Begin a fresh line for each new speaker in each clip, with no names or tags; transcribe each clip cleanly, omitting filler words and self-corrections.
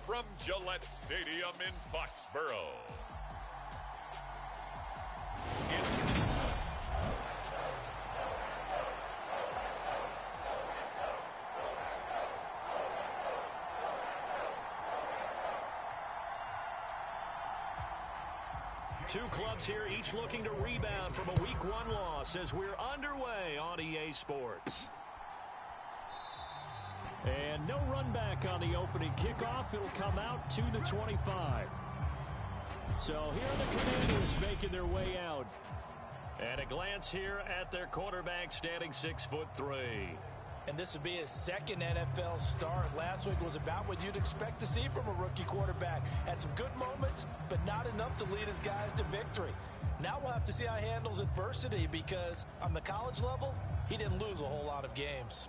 from Gillette Stadium in Foxborough.
Two clubs here, each looking to rebound from a Week 1 loss as we're underway on EA Sports. And no run back on the opening kickoff. It'll come out to the 25. So here are the Commanders making their way out. And a glance here at their quarterback standing 6'3".
And this would be his second NFL start. Last week was about what you'd expect to see from a rookie quarterback. Had some good moments, but not enough to lead his guys to victory. Now we'll have to see how he handles adversity because on the college level, he didn't lose a whole lot of games.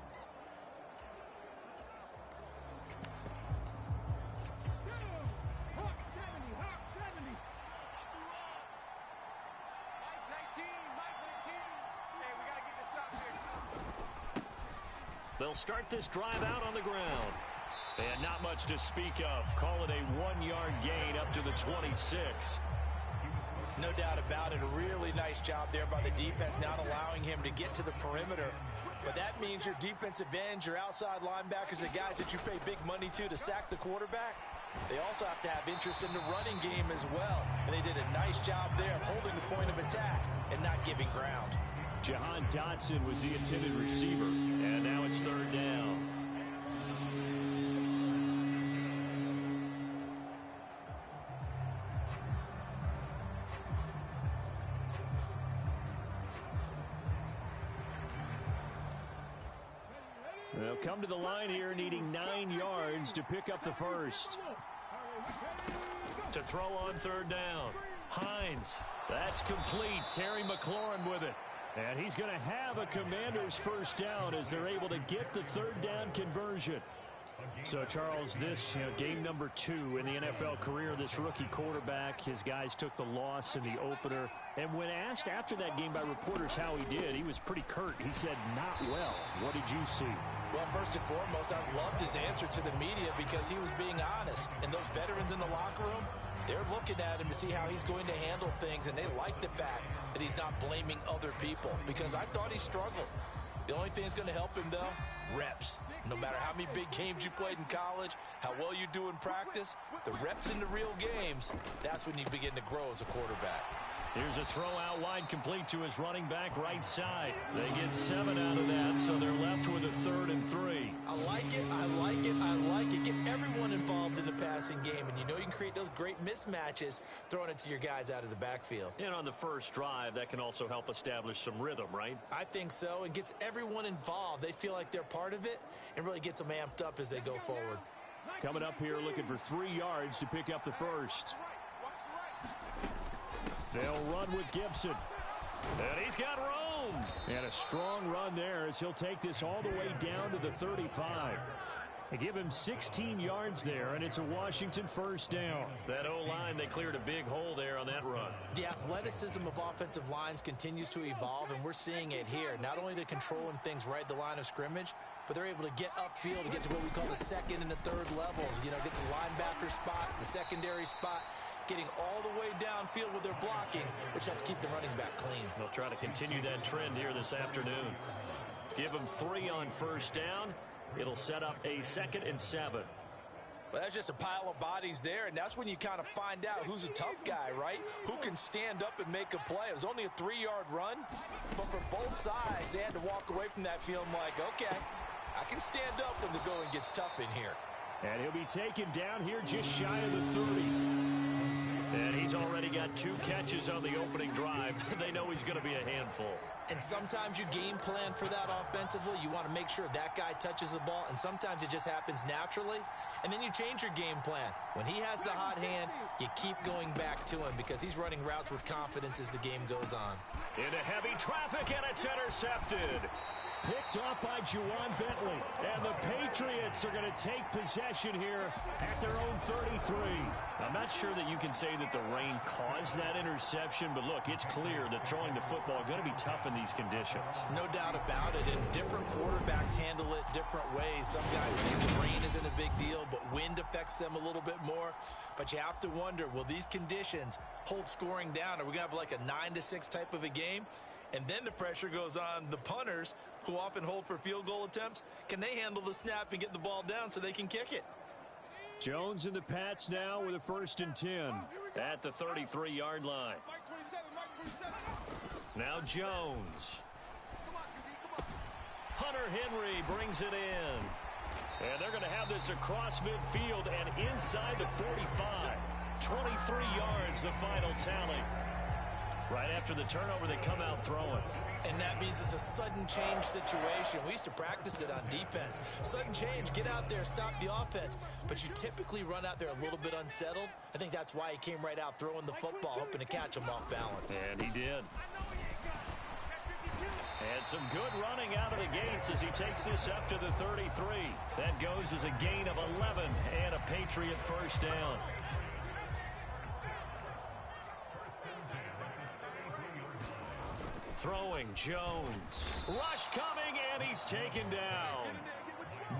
They'll start this drive out on the ground. And not much to speak of. Call it a 1-yard gain up to the 26.
No doubt about it. A really nice job there by the defense, not allowing him to get to the perimeter. But that means your defensive ends, your outside linebackers, the guys that you pay big money to sack the quarterback, they also have to have interest in the running game as well. And they did a nice job there of holding the point of attack and not giving ground.
Jahan Dotson was the intended receiver, and now it's third down. They'll come to the line here needing 9 yards to pick up the first. To throw on third down. Hines, that's complete. Terry McLaurin with it. And he's going to have a Commanders first down as they're able to get the third down conversion. So, Charles, this game number 2 in the NFL career, this rookie quarterback, his guys took the loss in the opener. And when asked after that game by reporters how he did, he was pretty curt. He said, not well. What did you see?
Well, first and foremost, I loved his answer to the media because he was being honest. And those veterans in the locker room, they're looking at him to see how he's going to handle things, and they like the fact that he's not blaming other people because I thought he struggled. The only thing that's going to help him, though, reps. No matter how many big games you played in college, how well you do in practice, the reps in the real games, that's when you begin to grow as a quarterback.
Here's a throw out wide complete to his running back right side. They get 7 out of that, so they're left with a 3rd and 3.
I like it, I like it, I like it. Get everyone involved in the passing game, and you know you can create those great mismatches throwing it to your guys out of the backfield.
And on the first drive, that can also help establish some rhythm, right?
I think so, and gets everyone involved. They feel like they're part of it and really gets them amped up as they go forward.
Coming up here looking for 3 yards to pick up the first. They'll run with Gibson. And he's got room. And a strong run there as he'll take this all the way down to the 35. They give him 16 yards there, and it's a Washington first down. That O-line, they cleared a big hole there on that run.
The athleticism of offensive lines continues to evolve, and we're seeing it here. Not only they're controlling things right at the line of scrimmage, but they're able to get upfield to get to what we call the second and the third levels. You know, get to linebacker spot, the secondary spot, getting all the way downfield with their blocking, which helps keep the running back clean.
They'll try to continue that trend here this afternoon. Give them 3 on first down. It'll set up a 2nd and 7.
Well, that's just a pile of bodies there, and that's when you kind of find out who's a tough guy, right? Who can stand up and make a play. It was only a 3-yard run, but for both sides, they had to walk away from that feeling like, okay, I can stand up when the going gets tough in here.
And he'll be taken down here just shy of the 30. And he's already got 2 catches on the opening drive. They know he's going to be a handful.
And sometimes you game plan for that offensively. You want to make sure that guy touches the ball, and sometimes it just happens naturally. And then you change your game plan. When he has the hot hand, you keep going back to him because he's running routes with confidence as the game goes on.
Into heavy traffic, and it's intercepted. Picked up by Juwan Bentley. And the Patriots are going to take possession here at their own 33.
I'm not sure that you can say that the rain caused that interception, but look, it's clear that throwing the football is going to be tough in these conditions.
No doubt about it, and different quarterbacks handle it different ways. Some guys think the rain isn't a big deal, but wind affects them a little bit more. But you have to wonder, will these conditions hold scoring down? Are we going to have like a 9-6 type of a game? And then the pressure goes on the punters, who often hold for field goal attempts. Can they handle the snap and get the ball down so they can kick it?
Jones and the Pats now with a 1st and 10.
At the 33-yard line.
Now Jones. Hunter Henry brings it in. And they're going to have this across midfield and inside the 45. 23 yards, the final tally. Right after the turnover, they come out throwing.
And that means it's a sudden change situation. We used to practice it on defense. Sudden change, get out there, stop the offense. But you typically run out there a little bit unsettled. I think that's why he came right out throwing the football, hoping to catch him off balance.
And he did. And some good running out of the gates as he takes this up to the 33. That goes as a gain of 11 and a Patriot 1st down. Throwing, Jones. Rush coming, and he's taken down.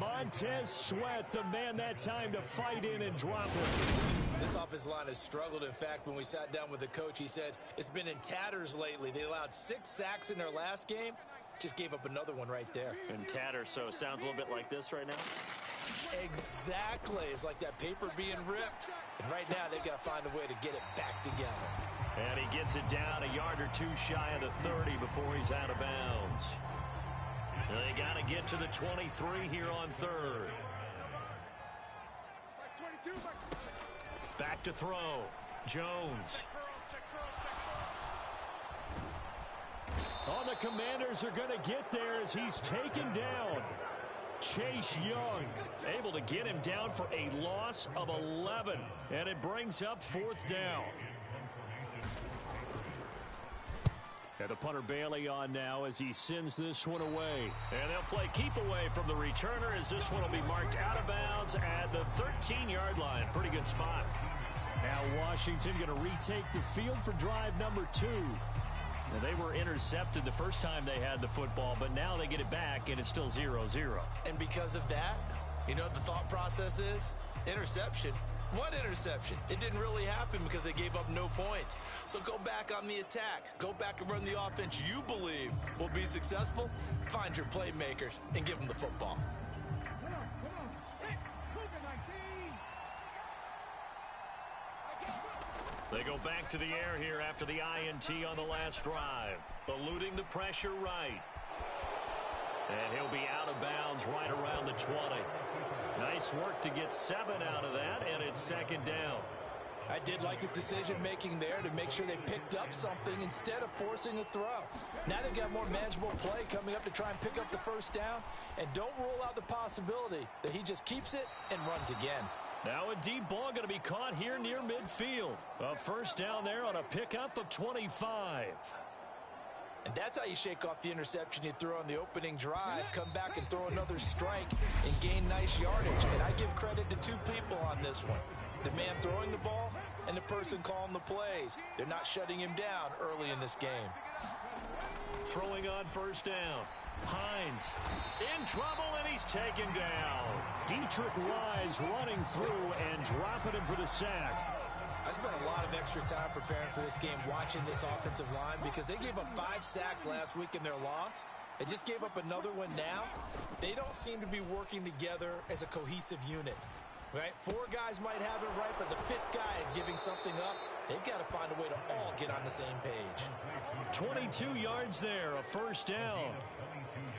Montez Sweat, the man that time to fight in and drop it.
This offensive line has struggled. In fact, when we sat down with the coach, he said it's been in tatters lately. They allowed 6 sacks in their last game. Just gave up another one right there.
In tatters, so it sounds a little bit like this right now.
Exactly. It's like that paper being ripped. And right now, they've got to find a way to get it back together.
And he gets it down a yard or two shy of the 30 before he's out of bounds. They got to get to the 23 here on 3rd. Back to throw. Jones. Oh, the Commanders are going to get there as he's taken down. Chase Young able to get him down for a loss of 11. And it brings up 4th down. And the punter Bailey on now as he sends this one away. And they'll play keep away from the returner as this one will be marked out of bounds at the 13-yard line. Pretty good spot. Now Washington going to retake the field for drive number 2. Now they were intercepted the first time they had the football, but now they get it back and it's still 0-0.
And because of that, you know what the thought process is? Interception. What interception? It didn't really happen because they gave up no points. So go back on the attack. Go back and run the offense you believe will be successful. Find your playmakers and give them the football.
They go back to the air here after the INT on the last drive. Eluding the pressure right. And he'll be out of bounds right around the 20. Nice work to get 7 out of that, and it's 2nd down.
I did like his decision-making there to make sure they picked up something instead of forcing a throw. Now they've got more manageable play coming up to try and pick up the 1st down, and don't rule out the possibility that he just keeps it and runs again.
Now a deep ball going to be caught here near midfield. A 1st down there on a pickup of 25.
And that's how you shake off the interception you threw on the opening drive. Come back and throw another strike and gain nice yardage. And I give credit to 2 people on this one. The man throwing the ball and the person calling the plays. They're not shutting him down early in this game.
Throwing on 1st down. Hines in trouble, and he's taken down. Dietrich Wise running through and dropping him for the sack.
I spent a lot of extra time preparing for this game, watching this offensive line, because they gave up 5 sacks last week in their loss. They just gave up another one now. They don't seem to be working together as a cohesive unit, right? 4 guys might have it right, but the 5th guy is giving something up. They've got to find a way to all get on the same page.
22 yards there, a 1st down.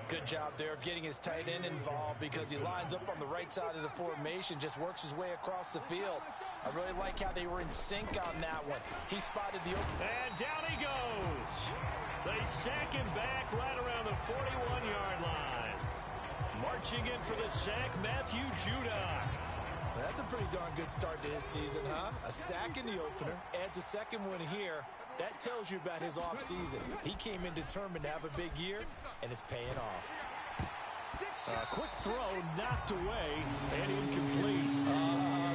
Good job there of getting his tight end involved because he lines up on the right side of the formation, just works his way across the field. I really like how they were in sync on that one. He spotted the open.
And down he goes. They sack him back right around the 41-yard line. Marching in for the sack, Matthew Judon.
That's a pretty darn good start to his season, huh? A sack in the opener, adds a 2nd one here. That tells you about his offseason. He came in determined to have a big year, and it's paying off.
Quick throw knocked away and incomplete.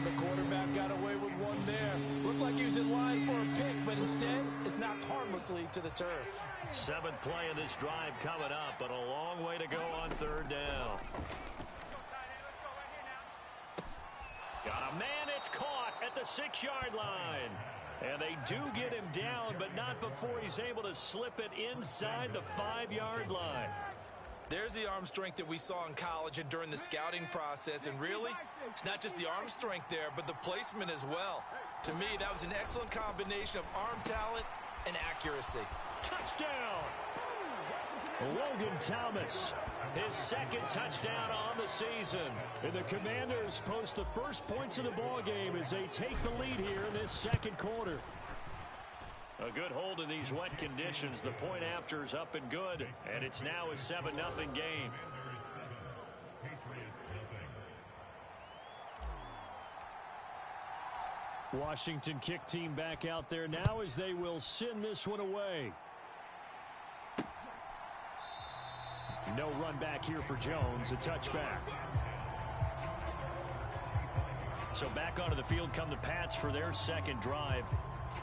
The quarterback got away with one there. Looked like he was in line for a pick, but instead it's knocked harmlessly to the turf.
7th play of this drive coming up, but a long way to go on 3rd down. Got a man, it's caught at the 6-yard line. And they do get him down, but not before he's able to slip it inside the 5-yard line.
There's the arm strength that we saw in college and during the scouting process. And really, it's not just the arm strength there, but the placement as well. To me, that was an excellent combination of arm talent and accuracy.
Touchdown! Logan Thomas, his 2nd touchdown on the season. And the Commanders post the first points of the ball game as they take the lead here in this 2nd quarter. A good hold in these wet conditions. The point after is up and good, and it's now a 7-0 game. Washington kick team back out there now as they will send this one away. No run back here for Jones, a touchback. So back onto the field come the Pats for their 2nd drive.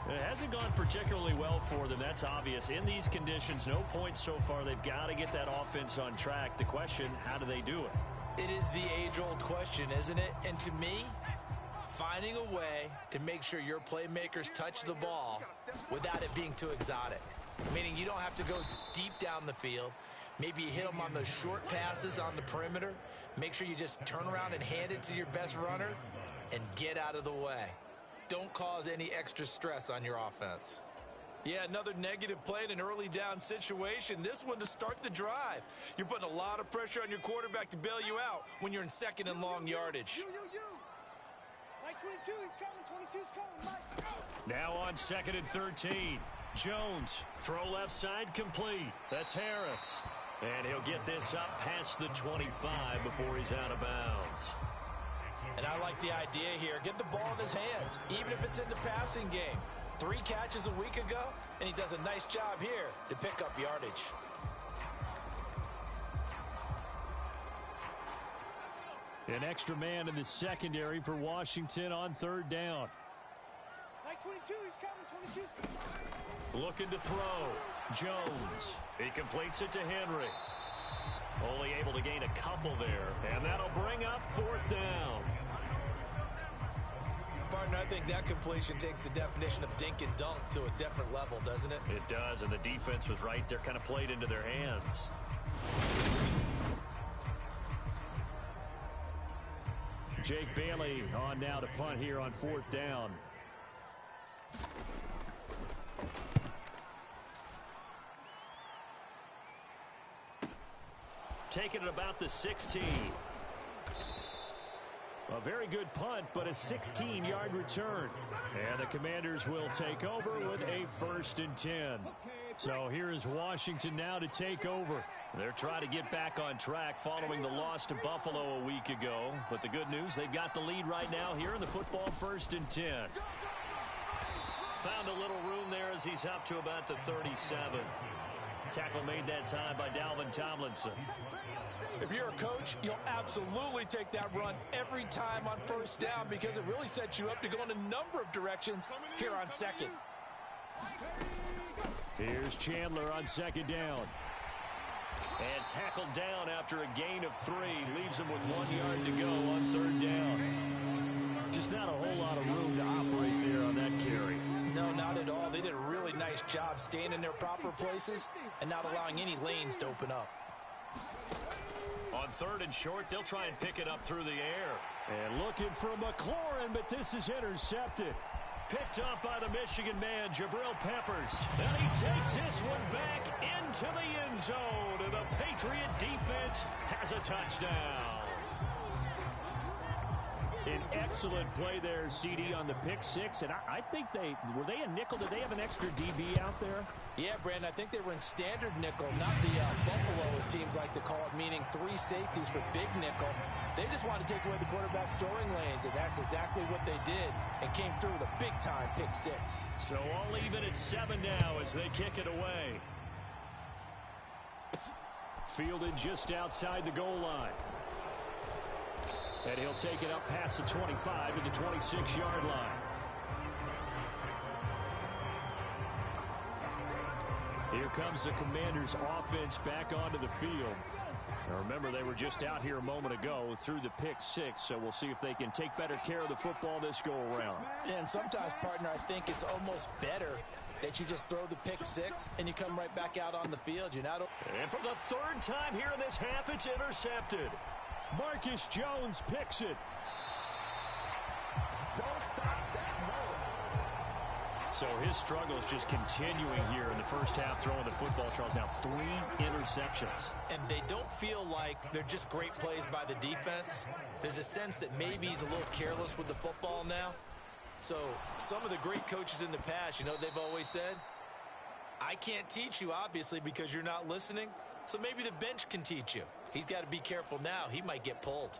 It hasn't gone particularly well for them, that's obvious. In these conditions, no points so far. They've got to get that offense on track. The question, how do they do it?
It is the age-old question, isn't it? And to me, finding a way to make sure your playmakers touch the ball without it being too exotic. Meaning you don't have to go deep down the field. Maybe you hit them on those short passes on the perimeter. Make sure you just turn around and hand it to your best runner and get out of the way. Don't cause any extra stress on your offense. Yeah, another negative play in an early down situation. This one to start the drive. You're putting a lot of pressure on your quarterback to bail you out when you're in 2nd and long yardage.
Mike 22, he's coming. 22's coming, Mike.
Now on 2nd and 13. Jones, throw left side complete. That's Harris. And he'll get this up past the 25 before he's out of bounds.
And I like the idea here. Get the ball in his hands, even if it's in the passing game. 3 catches a week ago, and he does a nice job here to pick up yardage.
An extra man in the secondary for Washington on 3rd down.
Mike 22, he's coming. 22's coming.
Looking to throw. Jones. He completes it to Henry. Only able to gain a couple there, and that'll bring up 4th down.
Partner, I think that completion takes the definition of dink and dunk to a different level, doesn't it?
It does, and the defense was right there, kind of played into their hands. Jake Bailey on now to punt here on 4th down. Taking it about the 16. A very good punt, but a 16-yard return. And the Commanders will take over with a 1st and 10. So here is Washington now to take over. They're trying to get back on track following the loss to Buffalo a week ago. But the good news, they've got the lead right now here in the football 1st and 10. Found a little room there as he's up to about the 37. Tackle made that time by Dalvin Tomlinson.
If you're a coach, you'll absolutely take that run every time on 1st down because it really sets you up to go in a number of directions here on 2nd.
Here's Chandler on 2nd down. And tackled down after a gain of 3. Leaves him with 1 yard to go on 3rd down. Just not a whole lot of room to operate there on that carry.
No, not at all. They did a really nice job staying in their proper places and not allowing any lanes to open up.
On 3rd and short, they'll try and pick it up through the air. And looking for McLaurin, but this is intercepted. Picked up by the Michigan man, Jabril Peppers. And he takes this one back into the end zone. And the Patriot defense has a touchdown. An excellent play there, CD, on the pick 6. And I think were they a nickel? Did they have an extra DB out there?
Yeah, Brandon, I think they were in standard nickel, not the Buffalo, as teams like to call it, meaning 3 safeties for big nickel. They just wanted to take away the quarterback's throwing lanes, and that's exactly what they did and came through with a big-time pick 6.
So all even at 7 now as they kick it away. fielded just outside the goal line. And he'll take it up past the 25 to the 26-yard line. Here comes the Commanders' offense back onto the field. Now remember, they were just out here a moment ago through the pick six, so we'll see if they can take better care of the football this go-around.
And sometimes, partner, I think it's almost better that you just throw the pick six and you come right back out on the field. You're not.
And for the third time here in this half, it's intercepted. Marcus Jones picks it. So his struggles just continuing here in the first half throwing the football. Charles, now 3 interceptions.
And they don't feel like they're just great plays by the defense. There's a sense that maybe he's a little careless with the football now. So some of the great coaches in the past, you know, they've always said, I can't teach you, obviously, because you're not listening. So maybe the bench can teach you. He's got to be careful now. He might get pulled.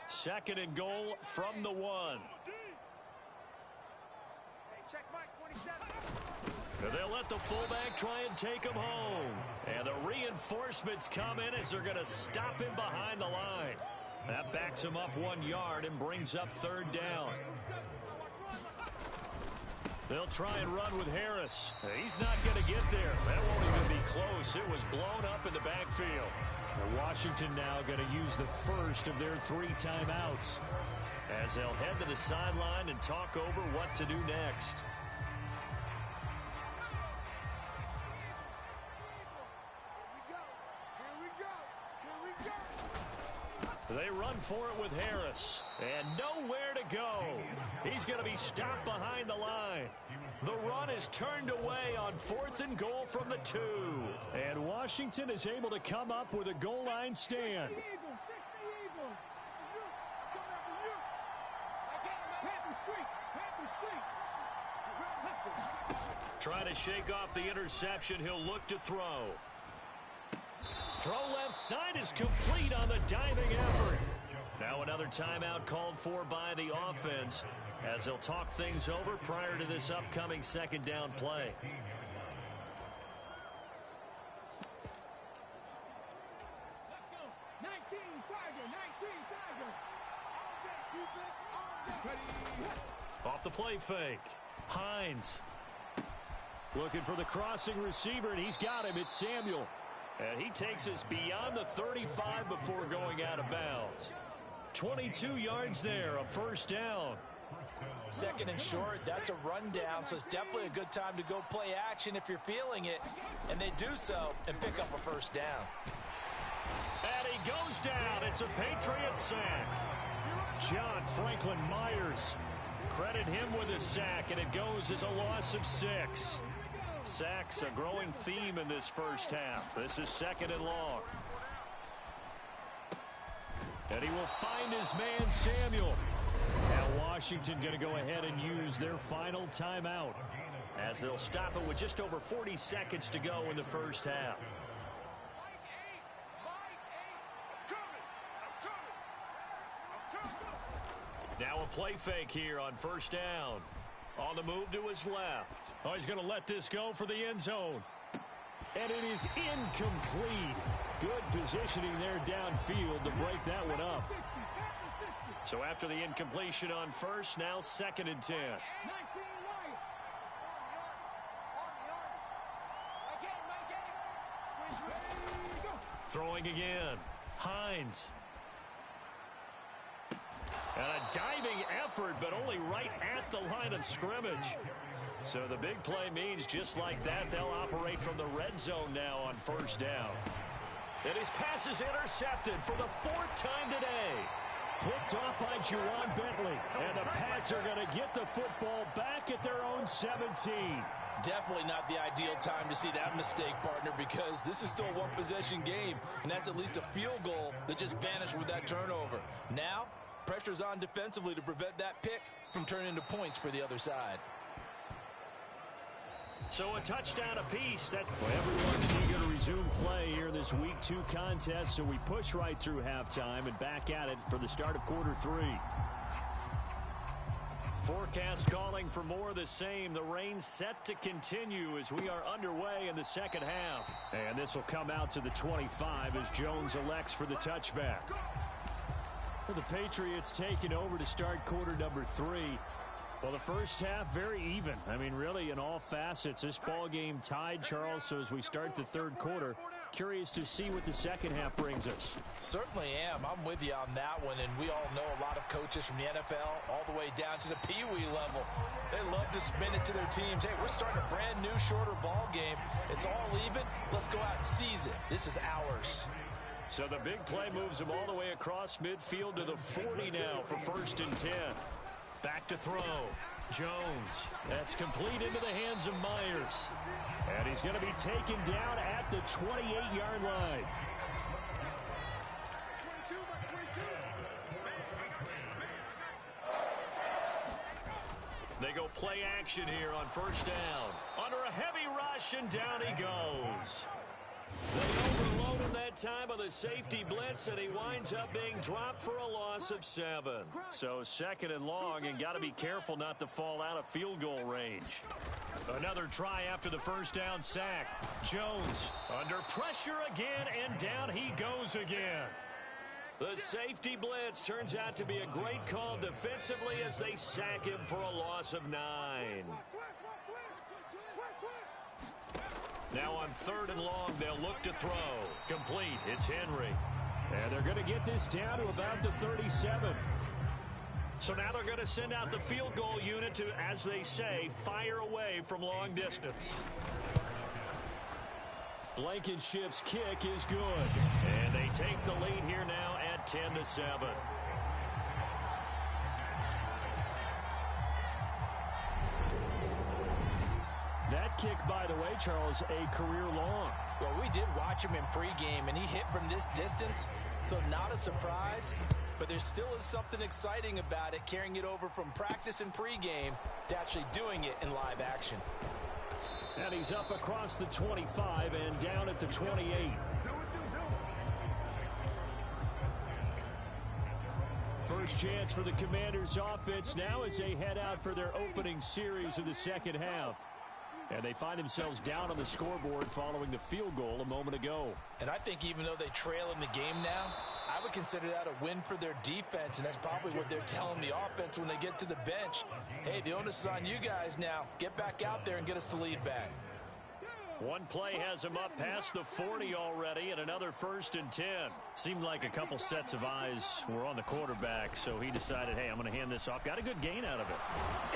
2nd and goal from the 1.
Check Mike, 27.
They'll let the fullback try and take him home. And the reinforcements come in as they're going to stop him behind the line. That backs him up 1 yard and brings up 3rd down. They'll try and run with Harris. He's not going to get there. That won't even be close. It was blown up in the backfield. Washington now going to use the first of their 3 timeouts as they'll head to the sideline and talk over what to do next. They run for it with Harris. And nowhere to go. He's going to be stopped behind the line. The run is turned away on 4th and goal from the 2. And Washington is able to come up with a goal line stand. Trying to shake off the interception. He'll look to throw. Throw left side is complete on the diving effort. Now another timeout called for by the offense as they'll talk things over prior to this upcoming 2nd down play. Off the play fake. Hines looking for the crossing receiver, and he's got him. It's Samuel. And he takes us beyond the 35 before going out of bounds. 22 yards there, a 1st down.
2nd and short, that's a rundown, so it's definitely a good time to go play action if you're feeling it. And they do so and pick up a 1st down.
And he goes down. It's a Patriot sack. John Franklin Myers. Credit him with a sack, and it goes as a loss of 6. Sacks, a growing theme in this first half. This is 2nd and long. And he will find his man, Samuel. Now Washington going to go ahead and use their final timeout as they'll stop it with just over 40 seconds to go in the first half. Now a play fake here on 1st down. On the move to his left. Oh, he's going to let this go for the end zone. And it is incomplete. Good positioning there downfield to break that one up. So after the incompletion on 1st, now 2nd and 10. Throwing again. Hines. And a diving effort, but only right at the line of scrimmage. So the big play means just like that, they'll operate from the red zone now on 1st down. And his pass is intercepted for the 4th time today. Picked off by Juwan Bentley. And the Pats are going to get the football back at their own 17.
Definitely not the ideal time to see that mistake, partner, because this is still a one-possession game, and that's at least a field goal that just vanished with that turnover. Now, pressure's on defensively to prevent that pick from turning into points for the other side.
So a touchdown apiece. Everyone's eager to resume play here in this Week 2 contest, so we push right through halftime and back at it for the start of quarter 3. Forecast calling for more of the same. The rain set to continue as we are underway in the second half. And this will come out to the 25 as Jones elects for the touchback. For the Patriots taking over to start quarter number 3. Well, the first half, very even. I mean, really, in all facets, this ball game tied, Charles. So as we start the third quarter, curious to see what the second half brings us.
Certainly am. I'm with you on that one. And we all know a lot of coaches from the NFL all the way down to the Pee Wee level. They love to spin it to their teams. Hey, we're starting a brand new, shorter ball game. It's all even. Let's go out and seize it. This is ours.
So the big play moves him all the way across midfield to the 40 now for 1st and 10. Back to throw. Jones. That's complete into the hands of Myers. And he's going to be taken down at the 28-yard line. They go play action here on 1st down. Under a heavy rush, and down he goes. They overload him that time on the safety blitz, and he winds up being dropped for a loss of 7. So 2nd and long, and got to be careful not to fall out of field goal range. Another try after the 1st down sack. Jones under pressure again, and down he goes again. The safety blitz turns out to be a great call defensively as they sack him for a loss of 9. Now on 3rd and long, they'll look to throw. Complete. It's Henry. And they're going to get this down to about the 37. So now they're going to send out the field goal unit to, as they say, fire away from long distance. Blankenship's kick is good. And they take the lead here now at 10-7. That kick, by the way, Charles, a career long.
Well, we did watch him in pregame, and he hit from this distance, so not a surprise. But there still is something exciting about it, carrying it over from practice and pregame to actually doing it in live action.
And he's up across the 25 and down at the 28. First chance for the Commanders' offense now as they head out for their opening series of the second half. And they find themselves down on the scoreboard following the field goal a moment ago.
And I think even though they trail in the game now, I would consider that a win for their defense, and that's probably what they're telling the offense when they get to the bench. Hey, the onus is on you guys now. Get back out there and get us the lead back.
One play has him up past the 40 already, and another 1st and 10. Seemed like a couple sets of eyes were on the quarterback, so he decided, hey, I'm going to hand this off. Got a good gain out of it.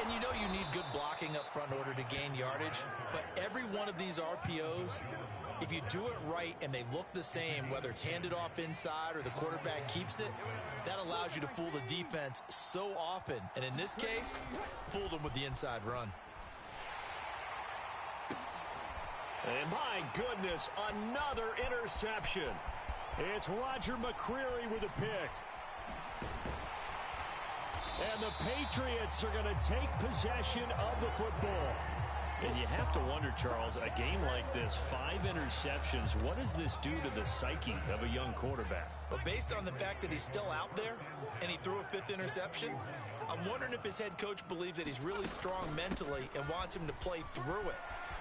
And you know you need good blocking up front in order to gain yardage, but every one of these RPOs, if you do it right and they look the same, whether it's handed off inside or the quarterback keeps it, that allows you to fool the defense so often. And in this case, fooled them with the inside run.
And my goodness, another interception. It's Roger McCreary with a pick. And the Patriots are going to take possession of the football. And you have to wonder, Charles, a game like this, 5 interceptions, what does this do to the psyche of a young quarterback?
Well, based on the fact that he's still out there and he threw a 5th interception, I'm wondering if his head coach believes that he's really strong mentally and wants him to play through it.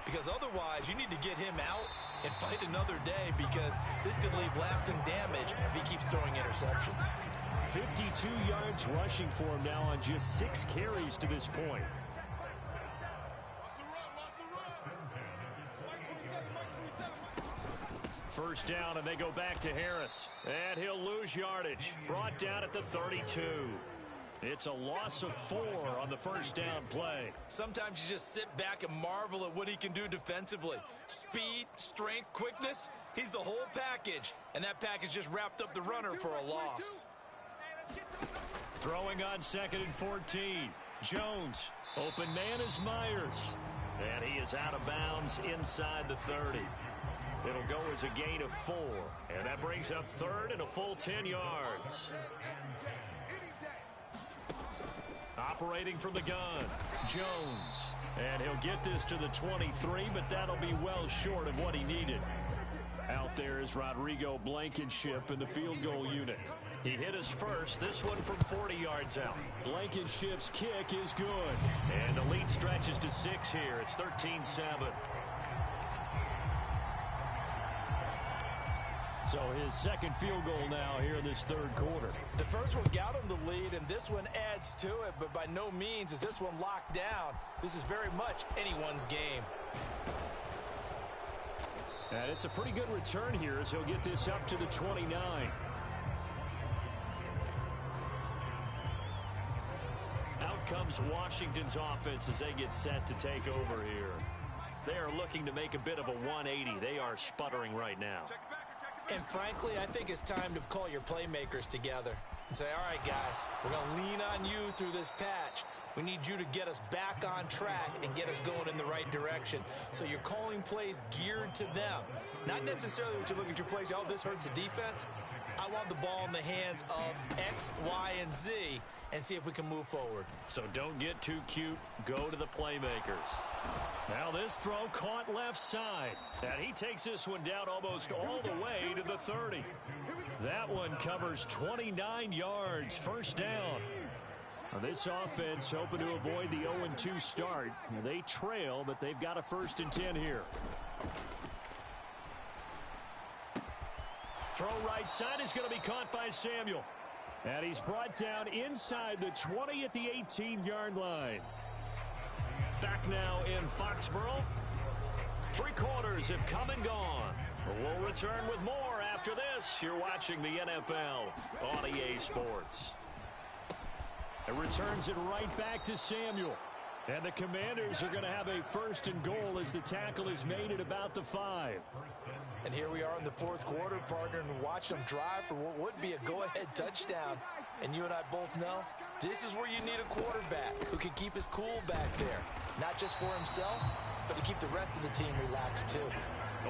Because otherwise, you need to get him out and fight another day, because this could leave lasting damage if he keeps throwing interceptions.
52 yards rushing for him now on just 6 carries to this point. First down, and they go back to Harris. And he'll lose yardage. Brought down at the 32. It's a loss of 4 on the first down play.
Sometimes you just sit back and marvel at what he can do defensively. Speed, strength, quickness, he's the whole package. And that package just wrapped up the runner for a loss.
Throwing on 2nd and 14. Jones, open man is Myers. And he is out of bounds inside the 30. It'll go as a gain of 4. And that brings up 3rd and a full 10 yards. Operating from the gun, Jones. And he'll get this to the 23, but that'll be well short of what he needed. Out there is Rodrigo Blankenship in the field goal unit. He hit his first, this one from 40 yards out. Blankenship's kick is good. And the lead stretches to 6 here. It's 13-7. So his second field goal now here in this third quarter.
The first one got him the lead, and this one adds to it, but by no means is this one locked down. This is very much anyone's game.
And it's a pretty good return here as he'll get this up to the 29. Out comes Washington's offense as they get set to take over here. They are looking to make a bit of a 180. They are sputtering right now.
And frankly, I think it's time to call your playmakers together and say, all right, guys, we're going to lean on you through this patch. We need you to get us back on track and get us going in the right direction. So you're calling plays geared to them. Not necessarily what you look at your plays, oh, this hurts the defense. I want the ball in the hands of X, Y, and Z and see if we can move forward.
So don't get too cute. Go to the playmakers. Now this throw caught left side. And he takes this one down almost all the way to the 30. That one covers 29 yards. First down. Now this offense hoping to avoid the 0-2 start. They trail, but they've got a 1st and 10 here. Throw right side is going to be caught by Samuel. And he's brought down inside the 20 at the 18-yard line. Back now in Foxborough. 3 quarters have come and gone. We'll return with more after this. You're watching the NFL on EA Sports. It returns it right back to Samuel. And the Commanders are going to have a 1st and goal as the tackle is made at about the 5.
And here we are in the 4th quarter, partner, and watch them drive for what would be a go-ahead touchdown. And you and I both know this is where you need a quarterback who can keep his cool back there. Not just for himself, but to keep the rest of the team relaxed too.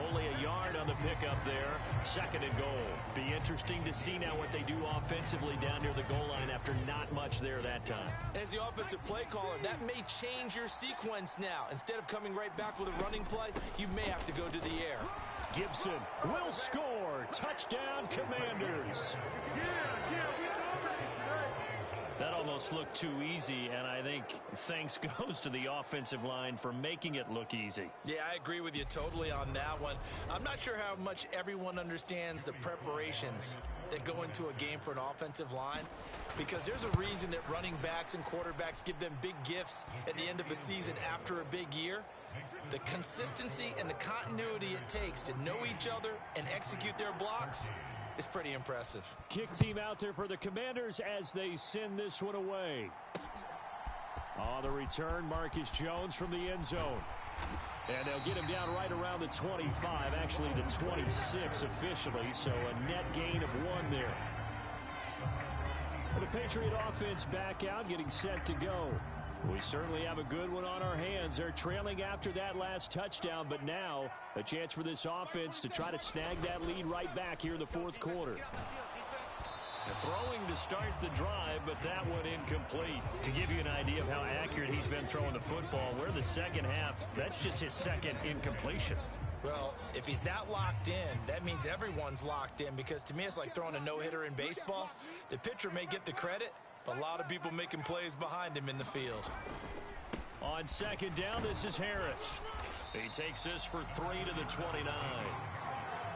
Only a yard on the pickup there. 2nd and goal. Be interesting to see now what they do offensively down near the goal line after not much there that time.
As the offensive play caller, that may change your sequence now. Instead of coming right back with a running play, you may have to go to the air.
Gibson will score. Touchdown, Commanders. That almost looked too easy, and I think thanks goes to the offensive line for making it look easy.
Yeah, I agree with you totally on that one. I'm not sure how much everyone understands the preparations that go into a game for an offensive line, because there's a reason that running backs and quarterbacks give them big gifts at the end of the season after a big year. The consistency and the continuity it takes to know each other and execute their blocks is pretty impressive.
Kick team out there for the Commanders as they send this one away. On the return, Marcus Jones from the end zone. And they'll get him down right around the 25, actually the 26 officially, so a net gain of 1 there. The Patriot offense back out, getting set to go. We certainly have a good one on our hands. They're trailing after that last touchdown, but now a chance for this offense to try to snag that lead right back here in the 4th quarter. Throwing to start the drive, but that one incomplete. To give you an idea of how accurate he's been throwing the football, we're the second half. That's just his 2nd incompletion.
Well, if he's not locked in, that means everyone's locked in, because to me it's like throwing a no-hitter in baseball. The pitcher may get the credit, but a lot of people making plays behind him in the field.
On 2nd down, this is Harris. He takes this for 3 to the 29.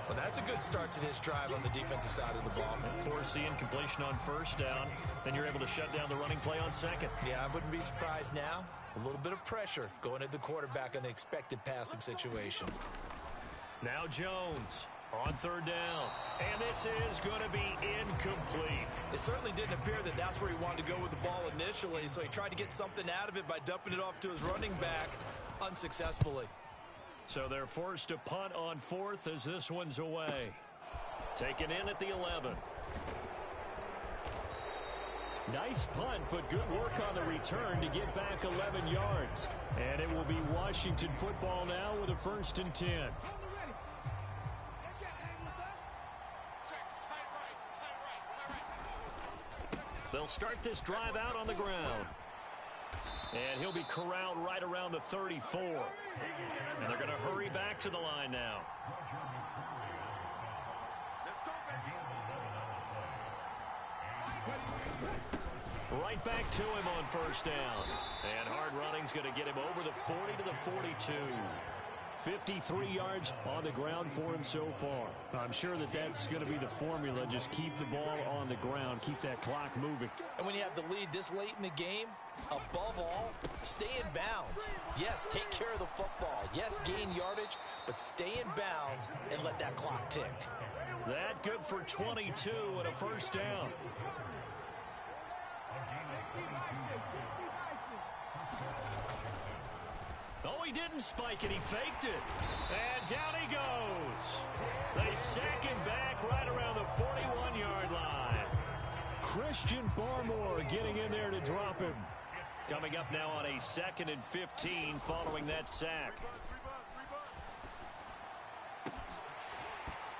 Well, that's a good start to this drive on the defensive side of the ball.
Force the incompletion on 1st down. Then you're able to shut down the running play on 2nd.
Yeah, I wouldn't be surprised now. A little bit of pressure going at the quarterback in an expected passing situation.
Now Jones on 3rd down. And this is going to be incomplete.
It certainly didn't appear that that's where he wanted to go with the ball initially, so he tried to get something out of it by dumping it off to his running back unsuccessfully.
So they're forced to punt on 4th as this one's away. Taken in at the 11. Nice punt, but good work on the return to get back 11 yards. And it will be Washington football now with a 1st and 10. They'll start this drive out on the ground. And he'll be corralled right around the 34. And they're going to hurry back to the line now. Right back to him on first down. And hard running's going to get him over the 40 to the 42. 53 yards on the ground for him so far. I'm sure that that's going to be the formula. Just keep the ball on the ground. Keep that clock moving.
And when you have the lead this late in the game, above all, stay in bounds. Yes, take care of the football. Yes, gain yardage, but stay in bounds and let that clock tick.
That good for 22 and a first down. Oh, he didn't spike it. He faked it. And down he goes. They sack him back right around the 41-yard line. Christian Barmore getting in there to drop him. Coming up now on a 2nd and 15 following that sack.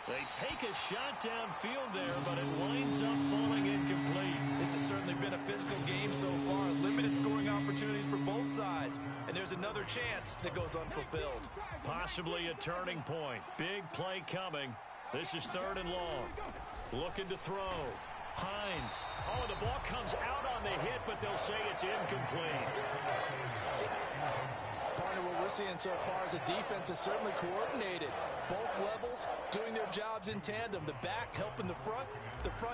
They take a shot downfield there, but it winds up falling incomplete.
This has certainly been a physical game so far. Limited scoring opportunities for both sides. And there's another chance that goes unfulfilled.
Possibly a turning point. Big play coming. This is 3rd and long. Looking to throw. Hines. Oh, the ball comes out on the hit, but they'll say it's incomplete.
Partner, what we're seeing so far is a defense is certainly coordinated. Both levels doing their jobs in tandem. The back helping the front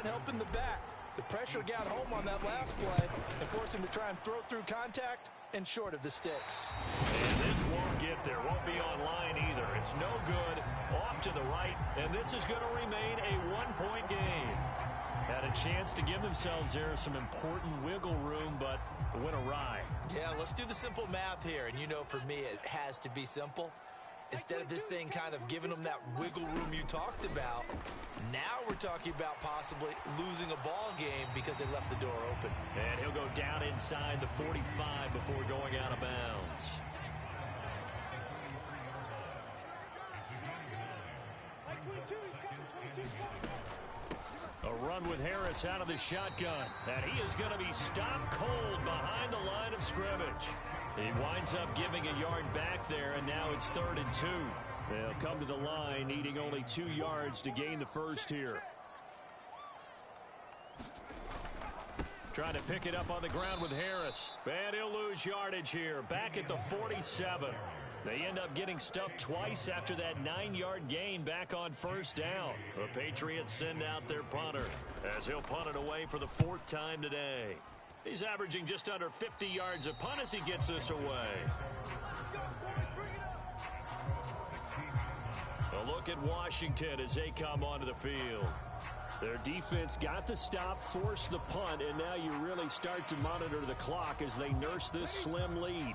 helping the back. The pressure got home on that last play and forced him to try and throw through contact and short of the sticks.
And this won't get there. Won't be online either. It's no good. Off to the right, and this is going to remain a 1-point game. Had a chance to give themselves there some important wiggle room, but went awry.
Yeah, let's do the simple math here. And you know, for me, it has to be simple. Instead of this thing kind of giving them that wiggle room you talked about, now we're talking about possibly losing a ball game because they left the door open.
And he'll go down inside the 45 before going out of bounds.
Like 22, he's coming. 22's coming.
A run with Harris out of the shotgun. And he is going to be stopped cold behind the line of scrimmage. He winds up giving a yard back there, and now it's 3rd and 2. They'll come to the line, needing only 2 yards to gain the first here. Trying to pick it up on the ground with Harris. And he'll lose yardage here, back at the 47. They end up getting stuffed twice after that 9-yard gain back on first down. The Patriots send out their punter as he'll punt it away for the 4th time today. He's averaging just under 50 yards a punt as he gets this away. A look at Washington as they come onto the field. Their defense got the stop, forced the punt, and now you really start to monitor the clock as they nurse this slim lead.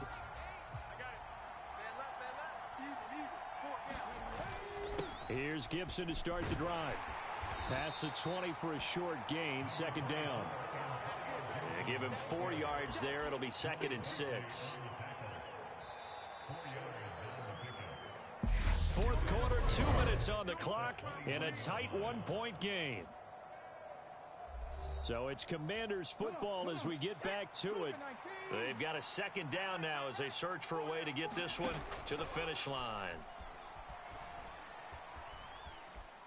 Here's Gibson to start the drive. Past the 20 for a short gain, 2nd down. They give him 4 yards there. It'll be 2nd and 6. 4th quarter, 2 minutes on the clock in a tight 1-point game. So it's Commanders football as we get back to it. They've got a 2nd down now as they search for a way to get this one to the finish line.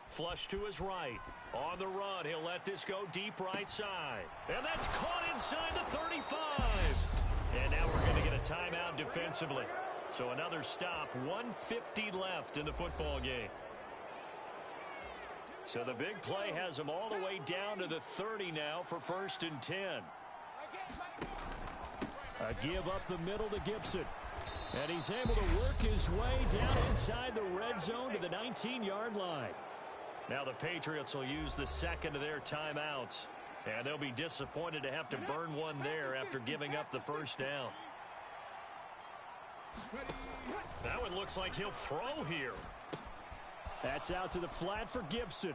Flush to his right. On the run, he'll let this go deep right side. And that's caught inside the 35. And now we're going to get a timeout defensively. So another stop, 1:50 left in the football game. So the big play has him all the way down to the 30 now for 1st and 10. A give up the middle to Gibson. And he's able to work his way down inside the red zone to the 19-yard line. Now the Patriots will use the 2nd of their timeouts. And they'll be disappointed to have to burn one there after giving up the 1st down. That one looks like he'll throw here. That's out to the flat for Gibson.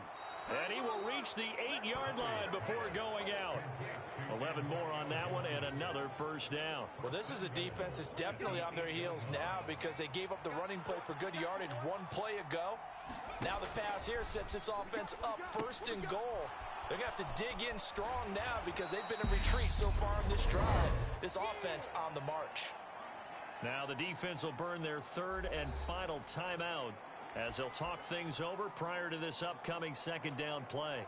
And he will reach the 8-yard line before going out. 11 more on that one and another 1st down.
Well, this is a defense that's definitely on their heels now because they gave up the running play for good yardage 1 play ago. Now the pass here sets this offense up 1st and goal. They're going to have to dig in strong now because they've been in retreat so far in this drive. This offense on the march.
Now the defense will burn their 3rd and final timeout as they'll talk things over prior to this upcoming 2nd down play.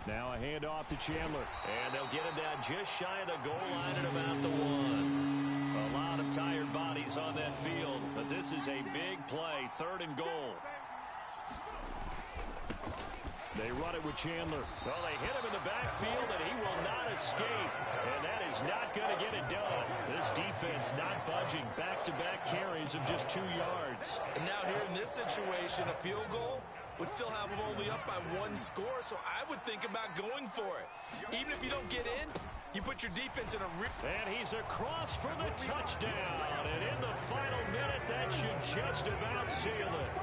Now a handoff to Chandler.
And they'll get him down just shy of the goal line at about the 1. A lot of tired bodies on that field, but this is a big play, 3rd and goal.
They run it with Chandler.
Well, they hit him in the backfield, and he will not escape. And that is not going to get it done. This defense not budging. Back-to-back carries of just 2 yards.
And now here in this situation, a field goal would still have them only up by 1 score, so I would think about going for it. Even if you don't get in, you put your defense in a...
And he's across for the touchdown. And in the final minute, that should just about seal it.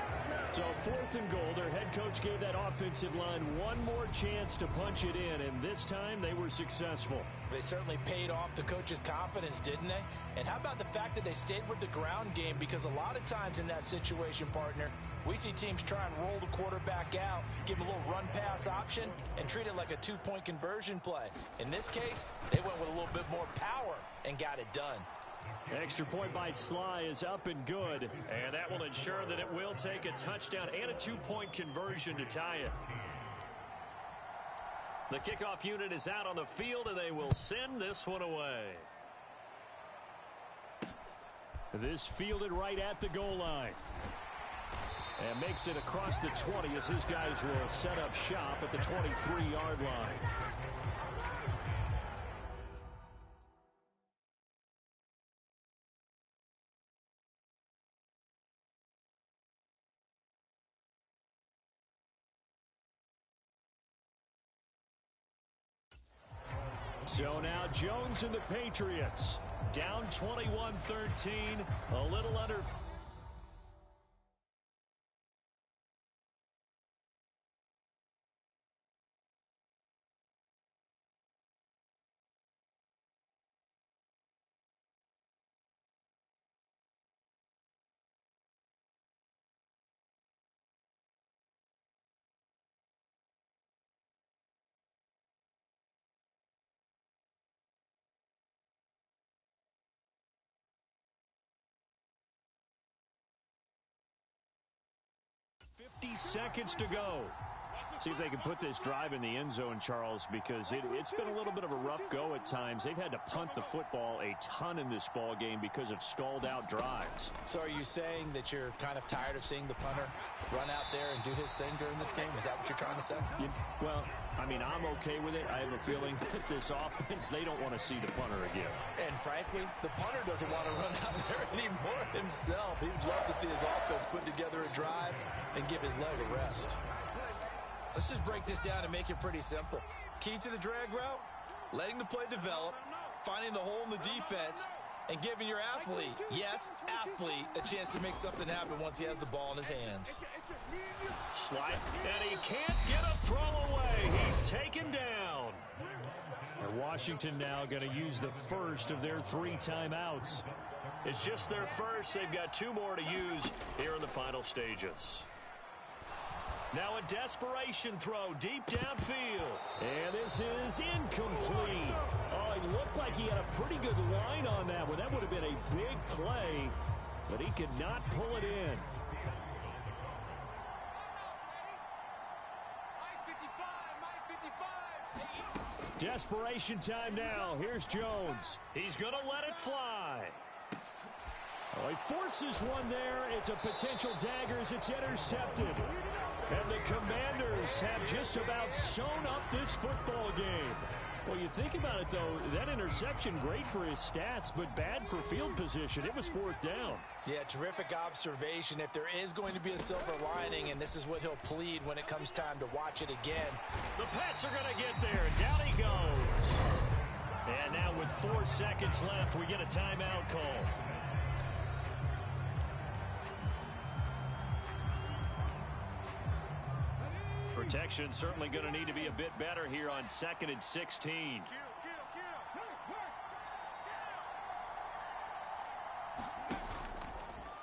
So 4th and goal, their head coach gave that offensive line one more chance to punch it in, and this time they were successful.
They certainly paid off the coach's confidence, didn't they? And how about the fact that they stayed with the ground game? Because a lot of times in that situation, partner, we see teams try and roll the quarterback out, give him a little run-pass option, and treat it like a 2-point conversion play. In this case, they went with a little bit more power and got it done.
Extra point by Sly is up and good.
And that will ensure that it will take a touchdown and a 2-point conversion to tie it. The kickoff unit is out on the field, and they will send this one away.
This fielded right at the goal line. And makes it across the 20 as his guys will set up shop at the 23-yard line. So now Jones and the Patriots down 21-13, a little under. Seconds to go. See if they can put this drive in the end zone, Charles, because it's been a little bit of a rough go at times. They've had to punt the football a ton in this ball game because of stalled-out drives.
So are you saying that you're kind of tired of seeing the punter run out there and do his thing during this game? Is that what you're trying to say?
Well, I mean, I'm okay with it. I have a feeling that this offense, they don't want to see the punter again.
And frankly, the punter doesn't want to run out there anymore himself. He would love to see his offense put together a drive and give his leg a rest. Let's just break this down and make it pretty simple. Key to the drag route, letting the play develop, finding the hole in the defense, and giving your athlete, yes, athlete, a chance to make something happen once he has the ball in his hands.
Slide, and he can't get a throw away. He's taken down. And Washington now going to use the first of their 3 timeouts.
It's just their first. They've got 2 more to use here in the final stages.
Now a desperation throw deep downfield. And this is incomplete. Oh, it looked like he had a pretty good line on that one. That would have been a big play, but he could not pull it in. Desperation time now. Here's Jones. He's going to let it fly. Oh, he forces one there. It's a potential dagger as it's intercepted. And the Commanders have just about sewn up this football game. Well, you think about it, though, that interception, great for his stats, but bad for field position. It was 4th down.
Yeah, terrific observation. If there is going to be a silver lining, and this is what he'll plead when it comes time to watch it again.
The Pats are going to get there. Down he goes. And now with 4 seconds left, we get a timeout call. Protection certainly going to need to be a bit better here on 2nd and 16.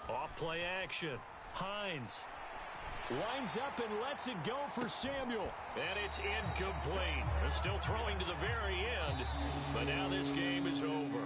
Off play action. Hines lines up and lets it go for Samuel. And it's incomplete. They're still throwing to the very end, but now this game is over.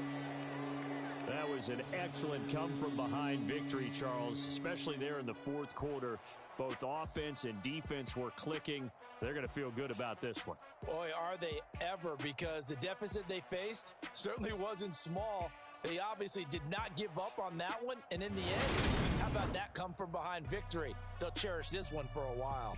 That was an excellent come-from-behind victory, Charles, especially there in the 4th quarter. Both offense and defense were clicking. They're going to feel good about this one.
Boy, are they ever, because the deficit they faced certainly wasn't small. They obviously did not give up on that one, and in the end, how about that come from behind victory? They'll cherish this one for a while.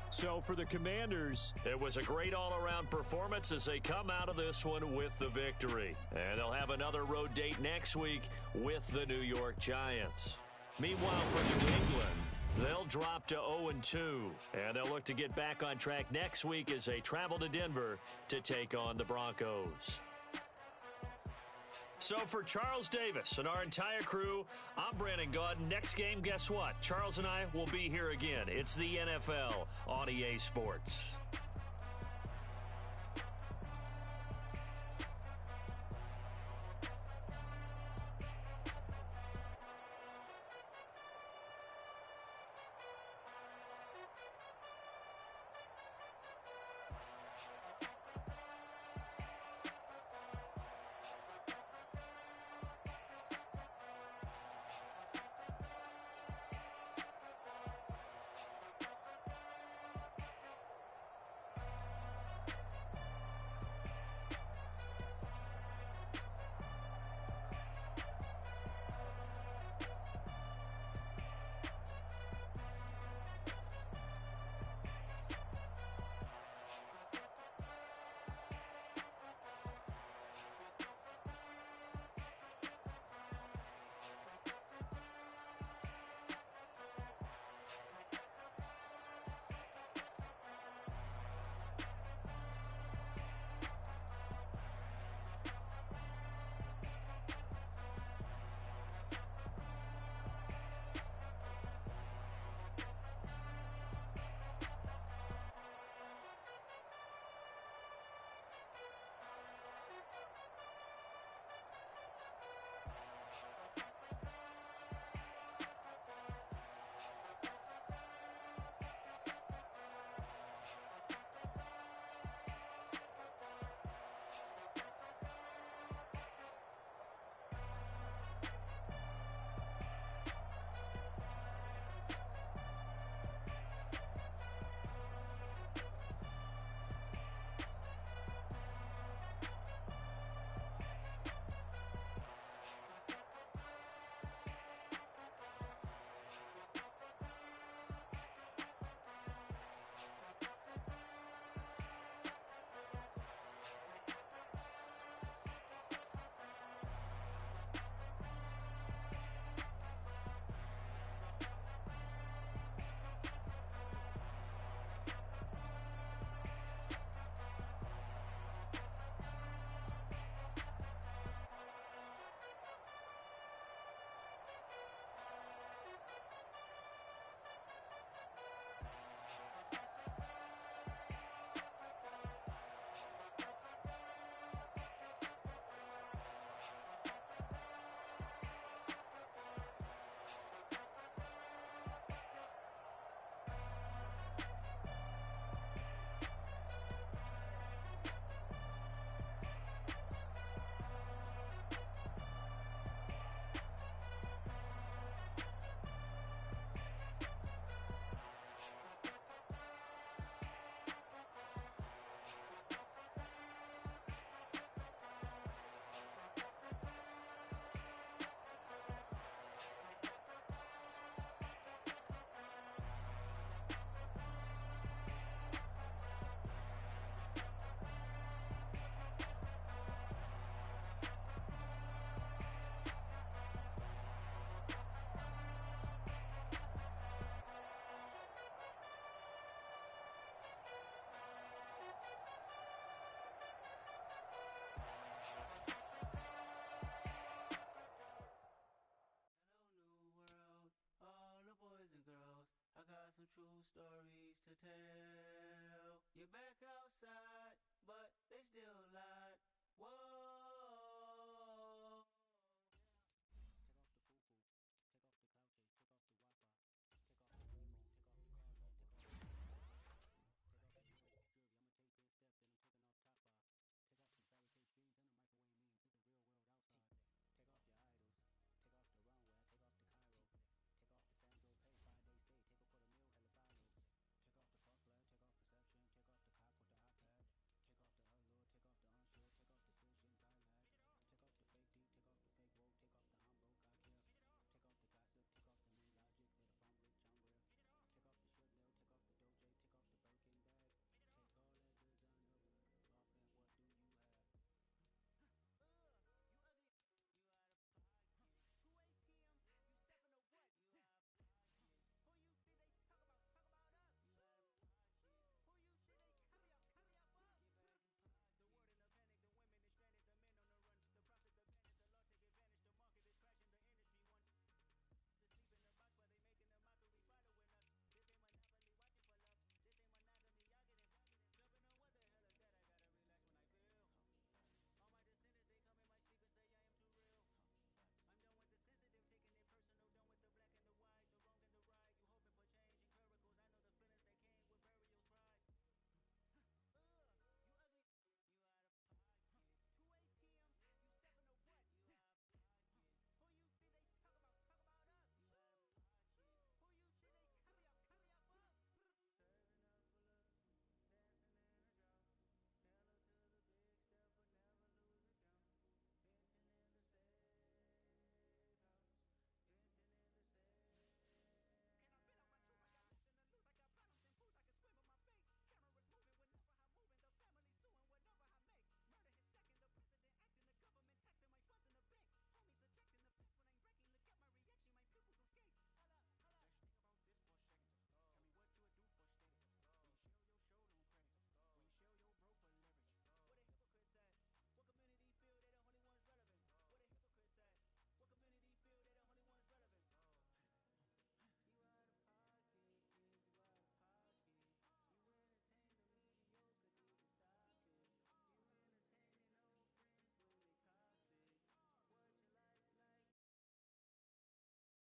So for the Commanders,
it was a great all-around performance as they come out of this one with the victory. And they'll have another road date next week with the New York Giants. Meanwhile, for New England, they'll drop to 0-2, and they'll look to get back on track next week as they travel to Denver to take on the Broncos. So for Charles Davis and our entire crew, I'm Brandon Gaudin. Next game, guess what? Charles and I will be here again. It's the NFL on EA Sports.
some true stories to tell. You're back outside, but they still lied. Whoa.